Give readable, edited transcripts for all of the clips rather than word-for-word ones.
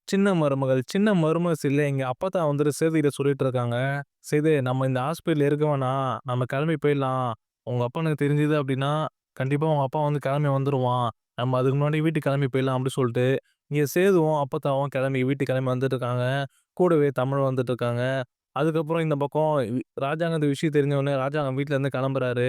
சின்ன மருமகள். சின்ன மருமகள் இல்ல எங்க அப்பத்தா வந்துட்டு சேதுகிட்ட சொல்லிட்டு இருக்காங்க. "சேது நம்ம இந்த ஹாஸ்பிட்டல்ல இருக்க வேணாம். நம்ம கிளம்பி போயிடலாம். உங்க அப்பனுக்கு தெரிஞ்சது அப்டின்னா, கண்டிப்பா உங்க அப்பா வந்து கிளம்பி வந்துருவான். நம்ம அதுக்கு முன்னாடி வீட்டுக்கு கிளம்பி போயிடலாம்" அப்டி சொல்ட்டு, இங்க சேதுவும், அப்பத்தாவும் கிளம்பி வீட்டுக்கு கிளம்பி வந்துட்டு இருக்காங்க. கூடவே தமிழும் வந்துட்டு இருக்காங்க. அதுக்கப்புறம் இந்த பக்கம் ராஜாங்க இந்த விஷயம் தெரிஞ்ச உடனே ராஜாங்கம் வீட்ல இருந்து கிளம்புறாரு.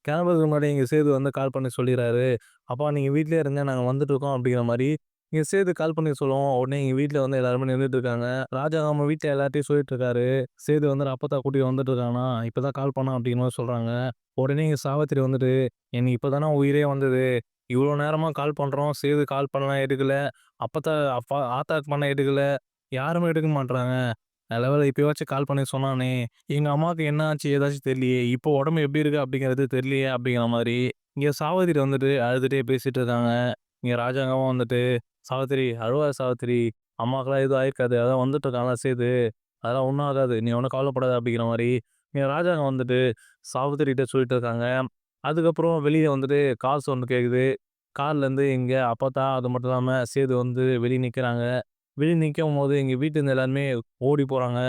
கிளம்புறதுக்கு முன்னாடி எங்க சேது வந்து கால் பண்ணி சொல்லிறாரு. "அப்பா நீங்க வீட்லயே இருங்க. நாங்க வந்துட்டு இருக்கோம்" அப்டிங்கிற மாரி. எங்க சேது கால் பண்ணி சொல்லவும், உடனே எங்க வீட்ல வந்து எல்லாருமே நின்னுட்டு இருக்காங்க. ராஜா நம்ம வீட்ல எல்லார்ட்டயும் சொல்லிட்டு இருக்காரு. "சேது வந்து அப்பத்தா கூட்டிட்டு வந்துட்டு இருக்கானா, இப்பதான் கால் பண்ணான்" அப்டிங்கிற மாரி சொல்றாங்க. உடனே எங்க சாவித்திரி வந்துட்டு, "எனக்கு இப்ப தான உயிரே வந்தது. இவ்ளோ நேரமா கால் பண்றோம். சேது கால் பண்ணா எடுக்கல. ஆத்தாக்கு பண்ணா எடுக்கல. யாருமே எடுக்க மாட்றாங்க. நல்ல வேள இப்பயாச்சும் கால் பண்ணி சொன்னானே. எங்க அம்மாவுக்கு என்ன ஆச்சு, ஏதாச்சும் தெரியலையே. இப்போ உடம்பு எப்படி இருக்கு அப்படிங்கிறது தெரியலையே அப்படிங்கிற மாரி. இங்க சாவித்திரி வந்துட்டு அழுதுட்டே பேசிட்டு இருக்காங்க. இங்க ராஜாங்கவும் வந்துட்டு, "சாவித்திரி அழுவாத சாவித்திரி. அம்மாவுக்குலாம் எதுவும் ஆயிருக்காது. அதான் வந்துட்டு இருக்கான்ல சேது. அதெல்லாம் ஒண்ணும் ஆகாது. நீ ஒண்ணும் கவலைப்படாத" அப்படிங்கிற மாரி. இங்க ராஜாங்கம் வந்துட்டு சாவித்திரிட்ட சொல்லிட்டு இருக்காங்க. அதுக்கப்புறம் வெளிய வந்துட்டு கார் சவுண்ட் கேட்குது. கார்லேருந்து எங்க அப்பத்தா, அது மட்டும் இல்லாம சேது வந்து வெளிய நிக்கிறாங்க. வெளிய நிக்கும்போது எங்க வீட்லருந்து எல்லாருமே ஓடி போறாங்க.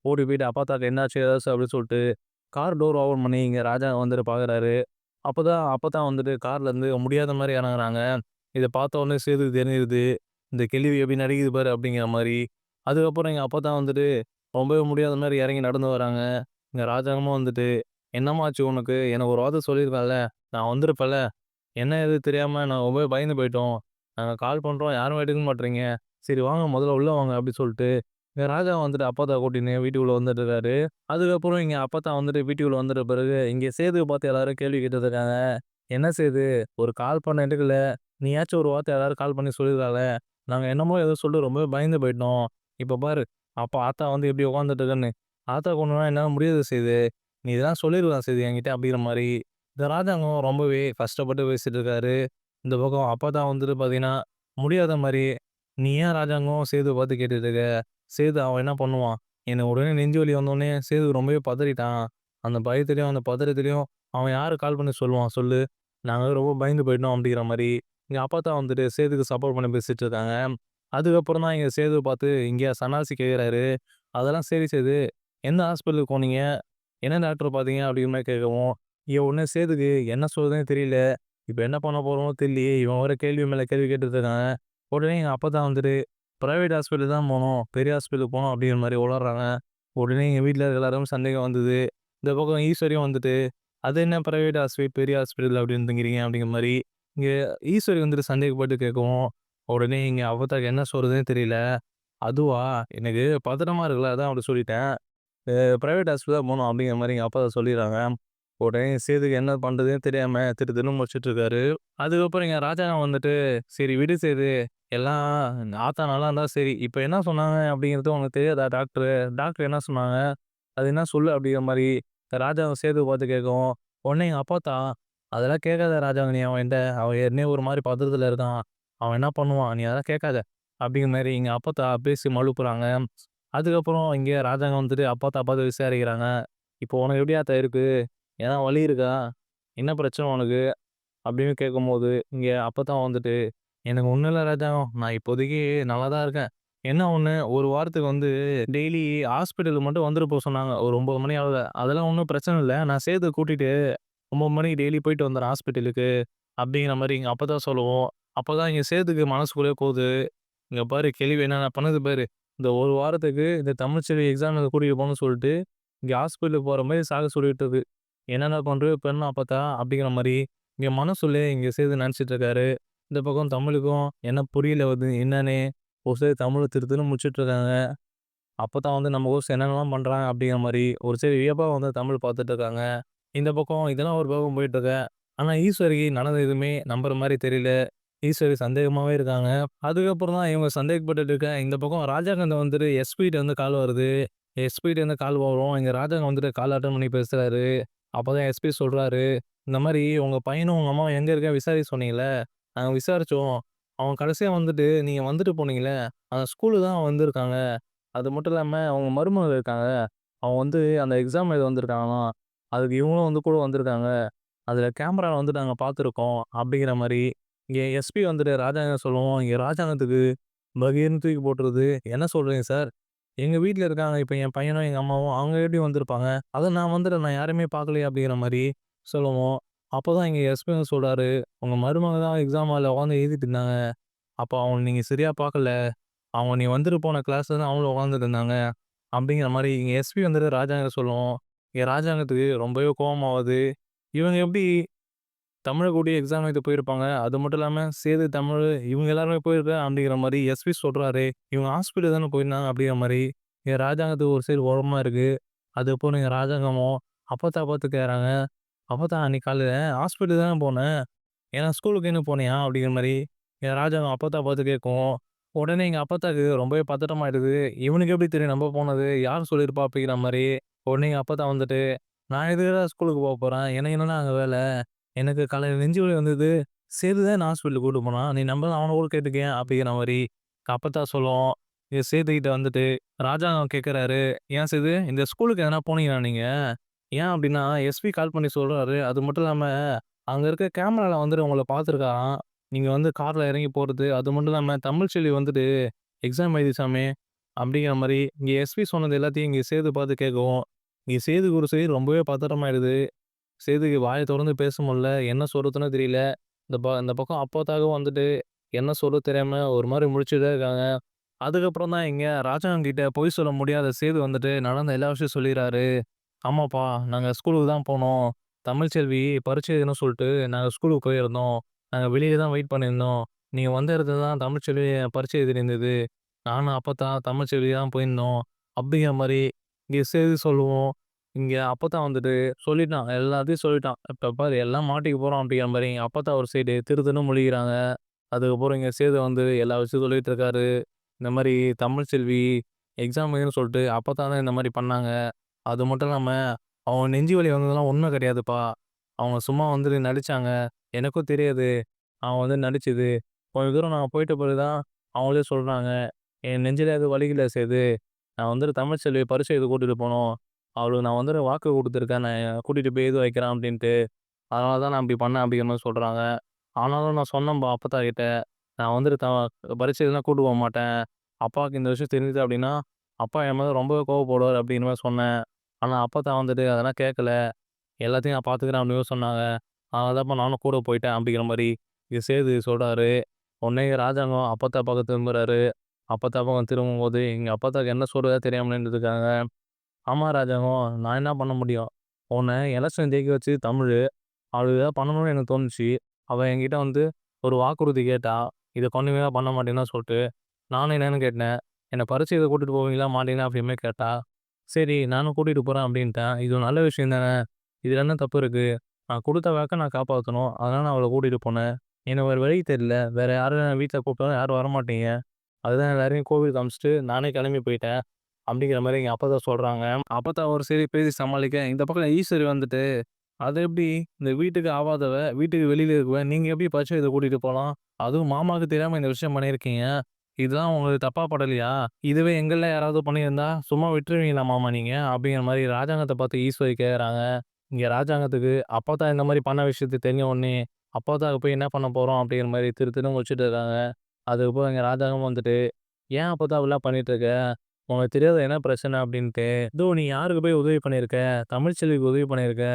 ஓடி போயிட்டு "அப்பத்தாக்கு என்னாச்சு? ஏதாச்சு?" அப்படின்னு சொல்லிட்டு கார் டோர் ஓப்பன் பண்ணி இங்க ராஜா வந்துட்டு பார்க்குறாரு. அப்பதான் வந்துட்டு கார்லருந்து முடியாத மாரி இறங்குறாங்க. இத பார்த்த உடனே சேதுக்கு தெரிஞ்சிருது. "இந்த கிழவி எப்படி நடிக்குது பாரு" அப்படிங்கிற மாரி. அதுக்கப்புறம் எங்க அப்பத்தா வந்துட்டு ரொம்பவே முடியாத மாரி இறங்கி நடந்து வராங்க. இங்க ராஜாங்கமும் வந்துட்டு, "என்னம்மா ஆச்சு உனக்கு? எனக்கு ஒரு வார்த்த சொல்லியிருக்கலாம்ல. நான் வந்திருப்பேன்ல. என்ன ஏது தெரியாம நான் ரொம்பவே பயந்து போயிட்டோம். நாங்க கால் பண்றோம். யாரும் எடுக்க மாட்றீங்க. சரி வாங்க முதல்ல உள்ள வாங்க" அப்படி சொல்ட்டு, இங்க ராஜா வந்துட்டு அப்பத்தா கூட்டின்னு வீட்டுக்குள்ள வந்துட்டு இருக்காரு. அதுக்கப்புறம் இங்க அப்பத்தா வந்துட்டு வீட்டுக்குள்ள வந்துட்ட பிறகு, இங்க சேதுவ பார்த்து எல்லாரும் கேள்வி கேட்டுட்டு இருக்காங்க. "என்ன சேது, ஒரு கால் பண்ண எடுக்கல. நீயாச்சும் ஒரு வார்த்தை எல்லாரும் கால் பண்ணி சொல்லிருக்கலாம்ல. நாங்க என்னமோ ஏதோ சொல்லிட்டு ரொம்பவே பயந்து போயிட்டோம். இப்ப பாரு, ஆத்தா வந்து எப்படி உட்காந்துட்டு இருக்குன்னு. ஆத்தாக்கு ஒண்ணுனா என்னால முடியாது சேது. நீ இதெல்லாம் சொல்லிருக்கலாம் சேது என்கிட்ட" அப்படிங்கிற மாரி. இந்த ராஜாங்கம் ரொம்பவே கஷ்டப்பட்டு பேசிட்டு இருக்காரு. இந்த பக்கம் அப்பத்தா வந்துட்டு பார்த்தீங்கன்னா, முடியாத மாரி, "நீ ஏன் ராஜாங்கம் சேதுவ பார்த்து கேட்டுட்டு இருக்க? சேது அவன் என்ன பண்ணுவான்?" எனக்கு உடனே நெஞ்சு வலி வந்தோனே சேது ரொம்பவே பதறிட்டான். அந்த பயத்திலயும், அந்த பதட்டத்திலயும் அவன் யாருக்கு கால் பண்ணி சொல்லுவான் சொல்லு? நாங்க ரொம்ப பயந்து போயிட்டோம் அப்படிங்கிற மாரி, எங்க அப்பத்தா வந்துட்டு சேதுக்கு சப்போர்ட் பண்ணி பேசிட்டு இருக்காங்க. அதுக்கப்புறம் தான் எங்க சேதுவ பார்த்து இங்க சன்னாசி கேட்குறாரு. அதெல்லாம் சரி சேது, எந்த ஹாஸ்பிட்டலுக்கு போனீங்க? என்ன டாக்டர் பார்த்தீங்க? அப்படிங்கிற மாரி கேட்கவும், இங்க உடனே சேதுக்கு என்ன சொல்றதுன்னே தெரியல. இப்ப என்ன பண்ண போறோமோ தெரியலையே! இவன் வேற கேள்வி மேல கேள்வி கேட்டுட்டு இருக்கான். உடனே எங்க அப்பத்தா வந்துட்டு, பிரைவேட் ஹாஸ்பிட்டல் தான் போணும். பெரிய ஹாஸ்பிட்டலுக்கு போணும் அப்படிங்கிற மாரி உளர்றாங்க. உடனே எங்க வீட்ல இருக்க எல்லாருக்கும் சந்தேகம் வந்தது. இந்த பக்கம் ஈஸ்வரியும் வந்துட்டு, "அது என்ன பிரைவேட் ஹாஸ்பிட்டல், பெரிய ஹாஸ்பிட்டல் அப்படின்னுங்கிறீங்க" அப்படிங்கிற மாரி. இங்க ஈஸ்வரி வந்துட்டு சந்தேகப்பட்டு கேட்கவும், உடனே எங்க அப்பத்தாக்கு என்ன சொல்றதுன்னே தெரியல. "அதுவா? எனக்கு பதட்டமா இருக்குல்ல, அதான் அப்படி சொல்லிட்டேன். பிரைவேட் ஹாஸ்பிட்டல் தான் போணும்" அப்படிங்கிற மாரி எங்க அப்பா சொல்லிர்றாங்க. உடனே சேதுக்கு என்ன பண்றதுன்னே தெரியாம திடு திருன்னு முழிச்சுட்டு இருக்காரு. அதுக்கப்புறம் எங்க ராஜா வந்துட்டு, "சரி விடு சேது. எல்லாம் ஆத்தா நல்லா இருந்தா சரி. இப்ப என்ன சொன்னாங்க அப்படிங்கிறது உனக்கு தெரியாதா டாக்டரு? டாக்டர் என்ன சொன்னாங்க? அது என்ன சொல்லு" அப்படிங்கிற மாரி ராஜாவ சேதுவ பார்த்து கேட்கவும், உடனே எங்க அப்பத்தா, "அதெல்லாம் கேட்காத ராஜா நீ அவன்ட்ட. அவன் ஏற்கனவே ஒரு மாரி பதட்டத்துல இருக்கான். அவன் என்ன பண்ணுவான்? நீ அதெல்லாம் கேட்காத" அப்படிங்கிற மாரி எங்க அப்பத்தா பேசி மழுப்புறாங்க. அதுக்கப்புறம் இங்க ராஜாங்க வந்துட்டு அப்பத்தா பார்த்து விசாரிக்கிறாங்க. "இப்போ உனக்கு எப்படி ஆத்தா இருக்கு? எதனா வலி இருக்கா? என்ன பிரச்சனை உனக்கு?" அப்படின்னு கேட்கும்போது, இங்க அப்பதான் வந்துட்டு, "எனக்கு ஒண்ணும் இல்ல ராஜா. நான் இப்போதைக்கு நல்லா தான் இருக்கேன். என்ன ஒண்ணு, ஒரு வாரத்துக்கு வந்து டெய்லி ஹாஸ்பிட்டலுக்கு மட்டும் வந்துட்டு போ சொன்னாங்க. ஒரு 9 மணி ஆகுது. அதெல்லாம் ஒண்ணும் பிரச்சனை இல்ல. நான் சேது கூட்டிட்டு 9 மணிக்கு டெய்லி போயிட்டு வந்துர்றேன் ஹாஸ்பிட்டலுக்கு." அப்படிங்கிற மாரி எங்க அப்பத்தா சொல்லவும், அப்பதான் இங்க சேதுக்கு மனசுக்குள்ளேயே போகுது. "இங்க பாரு கேள்வி என்னென்ன பண்ணுது பாரு. இந்த ஒரு வாரத்துக்கு இந்த தமிழ்ச்செல்வி எக்ஸாம் எழுத கூட்டிட்டு போணும்னு சொல்லிட்டு, இங்க ஹாஸ்பிட்டலுக்கு போற மாரி சாக சொல்லிட்டு இருக்கு. என்னடா பண்றது இப்ப என்ன அப்பத்தா?" அப்படிங்கிற மாரி இங்க மனசுள்ளயே இங்க சேது நெனச்சிட்டு இருக்காரு. இந்த பக்கம் தமிழுக்கும் என்ன புரியல வந்து என்னன்னே, ஒரு சைடு தமிழ் திரு திருன்னு முழிச்சுட்டு இருக்காங்க. அப்பதான் வந்து நம்ம கோர்ஸ் என்னென்னலாம் பண்றாங்க அப்படிங்கிற மாரி ஒரு சைடு வியப்பா வந்து தமிழ் பார்த்துட்டு இருக்காங்க. இந்த பக்கம் இதெல்லாம் ஒரு பக்கம் போயிட்டு இருக்கு. ஆனா ஈஸ்வரிக்கு நடந்தது எதுவுமே நம்புற மாரி தெரியல. ஈஸ்வரி சந்தேகமாவே இருக்காங்க. அதுக்கப்புறம் தான் இவங்க சந்தேகப்பட்டுட்டு இருக்க, இந்த பக்கம் ராஜாகாந்த் வந்துட்டு எஸ்பிட்ட இருந்து கால் வருது. எஸ்பிட்ட இருந்து கால் வரும். இங்க ராஜாங்க வந்துட்டு கால் அட்டெண்ட் பண்ணி பேசுறாரு. அப்பதான் எஸ்பி சொல்றாரு, "இந்த மாரி உங்க பையனும் உங்க அம்மாவும் எங்க இருக்க விசாரிக்க சொன்னீங்கல்ல, நாங்க விசாரிச்சோம். அவன் கடைசியா வந்துட்டு நீங்க வந்துட்டு போனீங்கல்ல, அந்த ஸ்கூலுக்கு தான் வந்திருக்காங்க. அது மட்டும் இல்லாம அவங்க மருமக இருக்காங்க. அவன் வந்து அந்த எக்ஸாம் எழுத வந்திருக்கானாம். அதுக்கு இவங்களும் வந்து கூட வந்திருக்காங்க. அதுல கேமரால வந்து நாங்க பார்த்துருக்கோம்." அப்படிங்கிற மாரி இங்க எஸ்பி வந்துட்டு ராஜாங்க சொல்லவும், இங்க ராஜாங்கத்துக்கு பகீர்னு தூக்கி போட்டுருது. "என்ன சொல்றீங்க சார்? எங்க வீட்ல இருக்காங்க. இப்ப என் பையனும், எங்க அம்மாவும். அவங்க எப்படி வந்திருப்பாங்க? அதான் நான் வந்துட்டேன். நான் யாரையுமே பார்க்கலையே" அப்படிங்கிற மாரி சொல்லவும், அப்பதான் எங்க எஸ்பி வந்து சொல்றாரு, "உங்க மருமக தான் எக்ஸாம் ஹால்ல உட்காந்து எழுதிட்டு இருந்தாங்க. அப்ப அவங்கள நீங்க சரியா பார்க்கல. அவங்க நீ வந்துட்டு போன கிளாஸ்ல தான் அவங்களும் உட்காந்துட்டு இருந்தாங்க." அப்படிங்கிற மாரி எங்க எஸ்பி வந்துட்டு ராஜாங்க சொல்லவும், இங்க ராஜாங்கத்துக்கு ரொம்பவே கோவமாவுது. இவங்க எப்படி தமிழ கூடிய எக்ஸாம் எழுத போயிருப்பாங்க. அது மட்டும் இல்லாம சேது, தமிழ் இவங்க எல்லாருமே போயிருக்கேன் அப்படிங்கிற மாரி எஸ்பி சொல்றாரு. இவங்க ஹாஸ்பிட்டல் தானே போயிருந்தாங்க அப்படிங்கிற மாரி என் ராஜாங்கத்துக்கு ஒரு சைடு ஓரமா இருக்கு. அதுக்கப்புறம் எங்க ராஜாங்கமும் அப்பத்தா பார்த்து கேட்குறாங்க. "அப்பத்தா அன்னைக்கு காலையில ஹாஸ்பிட்டல் தானே போனேன். ஏன்னா ஸ்கூலுக்கு என்ன போனியா?" அப்படிங்கிற மாரி என் ராஜாங்கம் அப்பத்தா பார்த்து கேட்கவும், உடனே எங்க அப்பத்தாக்கு ரொம்பவே பதட்டமாயிடுது. இவனுக்கு எப்படி தெரியும் நம்ம போனது? யார் சொல்லியிருப்பா? அப்படிங்கிற மாரி. உடனே எங்க அப்பத்தா வந்துட்டு, "நான் எதுக்குடா ஸ்கூலுக்கு போறேன்? எனக்கு என்னடா அங்க வேல?" எனக்கு காலையில நெஞ்சு வலி வந்தது. சேது தான் என்ன ஹாஸ்பிட்டலுக்கு கூட்டு போனான். நீ நம்பள அவன கூட கேட்டுக்கயேன் அப்படிங்கிற மாரி அப்பத்தா சொல்லவும், இது சேதுகிட்ட வந்துட்டு ராஜாங்கம் கேட்கறாரு. "ஏன் சேது இந்த ஸ்கூலுக்கு எதனா போனீங்களா நீங்க?" ஏன் அப்படின்னா, எஸ்பி கால் பண்ணி சொல்றாரு. அது மட்டும் இல்லாம, அங்க இருக்க கேமரால வந்துட்டு உங்கள பார்த்துருக்காராம். நீங்க வந்து கார்ல இறங்கி போறது. அது மட்டும் இல்லாம தமிழ்ச்செல்வி வந்துட்டு எக்ஸாம் எழுதிச்சாமே அப்படிங்கிற மாரி இங்க எஸ்பி சொன்னது எல்லாத்தையும் இங்க சேது பார்த்து கேட்கவும், இங்க சேதுக்கு ஒரு சைடு ரொம்பவே பதட்டமாயிடுது. சேதுக்கு வாய தொறந்து பேச முடியல. என்ன சொல்றதுன்னு தெரியல. இந்த பக்கம் அப்பத்தாவும் வந்துட்டு என்ன சொல்ல தெரியாம ஒரு மாரி முழிச்சுட்டே இருக்காங்க. அதுக்கப்புறம் தான் இங்க ராஜாங்க கிட்ட பொய் சொல்ல முடியாத சேது வந்துட்டு நடந்த எல்லா விஷயம் சொல்லிறாரு. "ஆமாப்பா, நாங்க ஸ்கூலுக்கு தான் போனோம். தமிழ்ச்செல்வி பரீட்சை எழுதணும்னு சொல்லிட்டு நாங்க ஸ்கூலுக்கு போயிருந்தோம். நாங்க வெளிய தான் வெயிட் பண்ணியிருந்தோம். நீங்க வந்த இடத்துல தான் தமிழ்ச்செல்வி பரீட்சை எழுதிட்டு இருந்தது. நானும் அப்பத்தா தமிழ்ச்செல்வி தான் போயிருந்தோம்." அப்படிங்கிற மாரி இங்க சேது சொல்லவும், இங்க அப்பத்தா வந்துட்டு சொல்லிட்டான். எல்லாத்தையும் சொல்லிட்டான். "இப்ப பாரு எல்லாம் மாட்டிக்க போறோம்" அப்படிங்கிற மாரி எங்க அப்பத்தா ஒரு சைடு திரு திருன்னு முழிக்கிறாங்க. அதுக்கப்புறம் இங்க சேது வந்து எல்லா விஷயத்தையும் சொல்லிட்டு இருக்காரு. இந்த மாரி தமிழ்ச்செல்வி எக்ஸாம் எழுதணும்னு சொல்லிட்டு அப்பத்தா தான் இந்த மாரி பண்ணாங்க. அது மட்டும் இல்லாம, அவங்க நெஞ்சு வலி வந்ததெல்லாம் உண்மை கிடையாதுப்பா. அவங்க சும்மா வந்துட்டு நடிச்சாங்க. எனக்கும் தெரியாது. அவங்க வந்து நடிச்சது. கொஞ்ச தூரம் நாங்க போயிட்ட பிறகு தான் அவங்களே சொல்றாங்க. "என் நெஞ்சில எதுவும் வலிக்கல சேது. நான் வந்துட்டு தமிழ்ச்செல்விய பரீட்சை எழுத கூட்டிட்டு போனோம். அவளுக்கு நான் வந்துட்டு வாக்கு குடுத்துருக்கேன். நான் கூட்டிட்டு போய் எழுத வைக்கிறேன் அப்டின்ட்டு. அதனால தான் நான் இப்டி பண்ணேன்" அப்டிங்கிற மாரி சொல்றாங்க. ஆனாலும் நான் சொன்னேன்பா அப்பத்தா கிட்ட. "நான் வந்துட்டு பரீட்சை எழுதலாம் கூட்டு போமாட்டேன். அப்பாவுக்கு இந்த விஷயம் தெரிஞ்சது அப்டின்னா, அப்பா என் மேல ரொம்பவே கோவப்படுவாரு" அப்டிங்கிற மாரி சொன்னேன். ஆனா அப்பத்தா வந்துட்டு அதெல்லாம் கேட்கல. எல்லாத்தையும் நான் பார்த்துக்கிறேன் அப்டின்னு மாரி சொன்னாங்க. அதனால தான்ப்பா நானும் கூட போயிட்டேன் அப்டிங்கிற மாரி இது சேது சொல்றாரு. உடனே ராஜாங்கம் அப்பத்தா பக்கம் திரும்புறாரு. அப்பத்தா பக்கம் திரும்பும்போது எங்க அப்பத்தாக்கு என்ன சொல்றதே தெரியாம நின்னுட்டுருக்காங்க. "ஆமா ராஜாங்கம், நான் என்ன பண்ண முடியும்? உன்ன எலக்ஷன் ஜெயிக்க வச்சது தமிழு. அவளுக்கு ஏதாவது பண்ணணும்னு எனக்கு தோணுச்சு. அவ என்கிட்ட வந்து ஒரு வாக்குறுதி கேட்டா. இத பண்ணுவியா? பண்ண மாட்டேன்னா சொல்ட்டு. நானும் என்னன்னு கேட்டேன். என்ன பரீட்சை எழுத கூட்டிட்டு போவீங்களா? மாட்டீங்களா? அப்டின்னு மாரி கேட்டா. சரி நானும் கூட்டிட்டு போறேன் அப்டின்ட்டேன். இது ஒரு நல்ல விஷயம் தானே! இதுல என்ன தப்பு இருக்கு? நான் குடுத்த வாக்க நான் காப்பாத்தணும். அதனால நான் அவள கூட்டிட்டு போனேன். எனக்கு வேற வழி தெரியல. வேற யாரும் வீட்ல கூப்பிட்டாலும் யாரும் வரமாட்டீங்க. அதுதான் எல்லாரையும் கோவிலுக்கு அனுப்பிச்சுட்டு நானே கிளம்பி போயிட்டேன். அப்டிங்கிற மாரி எங்க அப்பத்தா சொல்றாங்க. அப்பத்தா ஒரு சரி பேசி சமாளிக்க, இந்த பக்கம் ஈஸ்வரி வந்துட்டு, "அது எப்டி? இந்த வீட்டுக்கு ஆவாதவ, வீட்டுக்கு வெளியில இருக்கவ, நீங்க எப்டி பரீட்சை எழுத கூட்டிட்டு போலாம்? அதுவும் மாமாவுக்கு தெரியாம இந்த விஷயம் பண்ணியிருக்கீங்க. இதெல்லாம் உங்களுக்கு தப்பா படலையா? இதுவே எங்கள்ல யாராவது பண்ணியிருந்தா, சும்மா விட்டுருவீங்களா மாமா நீங்க?" அப்டிங்கிற மாரி ராஜாங்கத்த பார்த்து ஈஸ்வரி கேட்கறாங்க. இங்க ராஜாங்கத்துக்கு அப்பத்தா இந்த மாரி பண்ண விஷயத்த தெரிஞ்ச உடனே, அப்பத்தாவுக்கு போய் என்ன பண்ண போறோம்? அப்டிங்கிற மாரி திரு திருன்னு முழிச்சுட்டு இருக்காங்க. அதுக்கப்புறம் எங்க ராஜாங்கமும் வந்துட்டு, "ஏன் அப்பத்தா இப்டிலாம் பண்ணிட்டு இருக்க? உனக்கு தெரியாதா என்ன பிரச்சனை?" அப்டின்ட்டு. "இதோ நீ யாருக்கு போய் உதவி பண்ணியிருக்க? தமிழ்ச்செல்விக்கு உதவி பண்ணியிருக்க.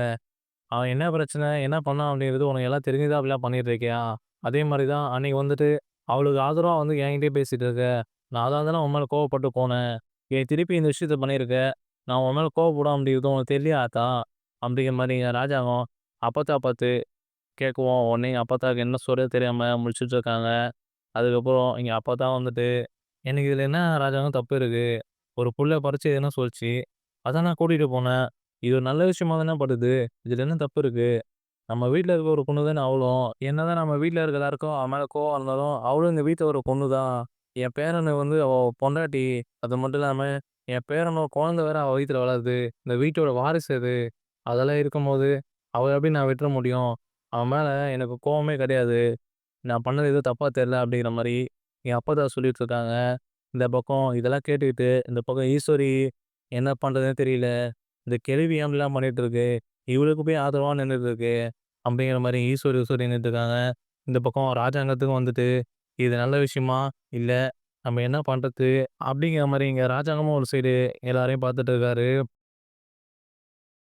அவன் என்ன பிரச்சனை? என்ன பண்ணான்? அப்டிங்கிறது உனக்கு எல்லாம் தெரிஞ்சு தான் அப்டிலாம் பண்ணிட்டு இருக்கியா? அதே மாரி தான் அன்னைக்கு வந்துட்டு அவளுக்கு ஆதரவா வந்து என்கிட்டயே பேசிட்டு இருக்க. நான் அதனால தானே உன் மேல கோவப்பட்டு போனேன். நீ திருப்பி இந்த விஷயத்த பண்ணியிருக்க. நான் உன் மேல கோவப்படாம அப்டிங்கிறது உனக்கு தெரியலையா ஆத்தா?" அப்டிங்கிற மாரி எங்க ராஜாங்கம் அப்பத்தா பார்த்து கேட்கவும், உடனே எங்க அப்பத்தாவுக்கு என்ன சொல்றதுன்னு தெரியாம முழிச்சுட்டு இருக்காங்க. அதுக்கப்புறம் எங்க அப்பத்தா வந்துட்டு, "எனக்கு இதுல என்ன ராஜாங்கம் தப்பு இருக்கு? ஒரு புள்ள பரீட்சை எழுதணும்னு சொல்லுச்சு. அதான் நான் கூட்டிட்டு போனேன். இது ஒரு நல்ல விஷயமா தானே படுது. இதுல என்ன தப்பு இருக்கு? நம்ம வீட்ல இருக்க ஒரு பொண்ணு தானே அவளும். என்னதான் நம்ம வீட்ல இருக்க எல்லாருக்கும் அவ மேல கோவம் இருந்தாலும், அவளும் இந்த வீட்ல ஒரு பொண்ணு தான். என் பேரன வந்து அவ பொண்டாட்டி. அது மட்டும் இல்லாம, என் பேரனோட குழந்தை வேற அவ வயித்துல வளருது. இந்த வீட்டோட வாரிசு அது. அதெல்லாம் இருக்கும்போது, அவள எப்படி நான் விட்டுற முடியும்? அவன் மேல எனக்கு கோவமே கிடையாது. நான் பண்ணது எதுவும் தப்பா தெரியல" அப்படிங்கிற மாரி என் அப்பத்தா சொல்லிட்டு இருக்காங்க. இந்த பக்கம் இதெல்லாம் கேட்டுக்கிட்டு, இந்த பக்கம் ஈஸ்வரி என்ன பண்றதுன்னே தெரியல. இந்த கிழவி ஏன் இப்படிலாம் பண்ணிட்டு இருக்கு? இவளுக்கு போய் ஆதரவா நின்னுட்டு இருக்கு. அப்படிங்கிற மாரி ஈஸ்வரி ஈஸ்வரி நின்னுட்டு இருக்காங்க. இந்த பக்கம் ராஜாங்கத்துக்கும் வந்துட்டு, இது நல்ல விஷயமா? இல்ல நம்ம என்ன பண்றது? அப்படிங்கிற மாரி இங்க ராஜாங்கமும் ஒரு சைடு எல்லாரையும் பார்த்துட்டு இருக்காரு.